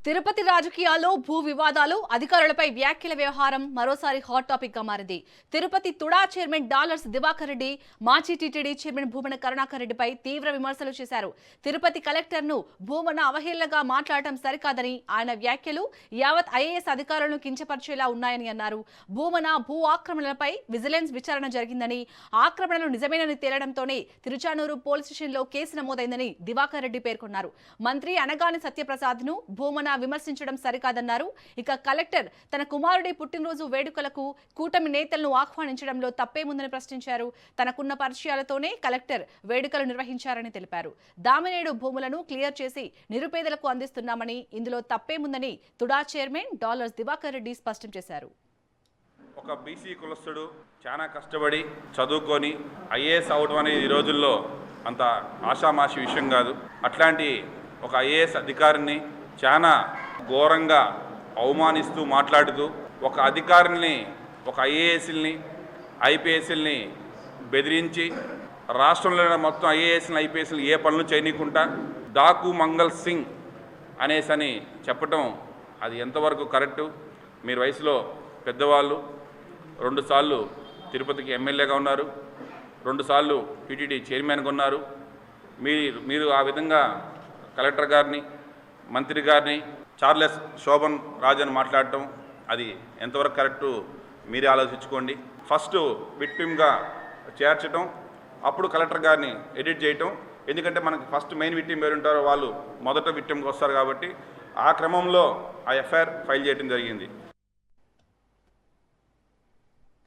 తిరుపతి రాజకీయాల్లో భూ వివాదాలు అధికారులపై వ్యాఖ్యల వ్యవహారం మరోసారి హాట్ టాపిక్ గా మారింది. తిరుపతి తుడా చైర్మన్ డాలర్స్ దివాకర్ రెడ్డి మాజీ టీటీడీ చైర్మన్ భూమన కరుణాకర్ రెడ్డిపై తీవ్ర విమర్శలు చేశారు. తిరుపతి కలెక్టర్ ను భూమన అవహేళనగా మాట్లాడటం సరికాదని ఆయన వ్యాఖ్యలు యావత్ ఐఏఎస్ అధికారులను కించపరిచేలా ఉన్నాయని అన్నారు. భూమన భూ ఆక్రమణలపై విజిలెన్స్ విచారణ జరిగిందని, ఆక్రమణలు నిజమేనని తేలడంతోనే తిరుచానూరు పోలీస్ స్టేషన్లో కేసు నమోదైందని దివాకర్ రెడ్డి పేర్కొన్నారు. మంత్రి అనగాని సత్యప్రసాద్ ను భూమన విమర్శించడం సరికాదన్నారు. ఇక కలెక్టర్ తన కుమారుడి పుట్టినరోజు వేడుకలకు కూటమి నేతలను ఆహ్వానించడంలో తప్పేముందని ప్రశ్నించారు. తనకున్న పరిచయాలతోనే కలెక్టర్ వేడుకలు నిర్వహించారని తెలిపారు. దామినేడు భూములను క్లియర్ చేసి నిరుపేదలకు అందిస్తున్నామని, ఇందులో తప్పేముందని తుడా చైర్మన్ డాలర్స్ దివాకర్ రెడ్డి స్పష్టం చేశారు. ఒక బీసీ కులస్తుడు చాలా కష్టపడి చదువుకొని ఐఏఎస్ అవడం అనేది ఈ రోజుల్లో అంత ఆషామాషి విషయం కాదు. అట్లాంటి ఒక ఐఏఎస్ అధికారిని చాలా ఘోరంగా అవమానిస్తూ మాట్లాడుతూ ఒక అధికారిని, ఒక ఐఏఎస్ని, ఐపీఎస్ని బెదిరించి రాష్ట్రంలో మొత్తం ఐఏఎస్ని, ఐపీఎస్ని ఏ పనులు చేయనీయకుండా డాకు మంగల్ సింగ్ అనేసని చెప్పటం అది ఎంతవరకు కరెక్టు? మీరు వయసులో పెద్దవాళ్ళు, 2 సార్లు తిరుపతికి ఎమ్మెల్యేగా ఉన్నారు, 2 సార్లు టీటీడీ చైర్మన్గా ఉన్నారు. మీరు ఆ విధంగా కలెక్టర్ గారిని, మంత్రి గారిని చార్లెస్ శోభన్ రాజన్ మాట్లాడటం అది ఎంతవరకు కరెక్టు మీరే ఆలోచించుకోండి. ఫస్ట్ విక్టిమ్గా చేర్చడం, అప్పుడు కలెక్టర్ గారిని ఎడిట్ చేయటం. ఎందుకంటే మనకి ఫస్ట్ మెయిన్ విక్టిమ్ ఎవరు ఉంటారో వాళ్ళు మొదట విక్టిమ్గా వస్తారు కాబట్టి ఆ క్రమంలో ఆ ఎఫ్ఐఆర్ ఫైల్ చేయడం జరిగింది.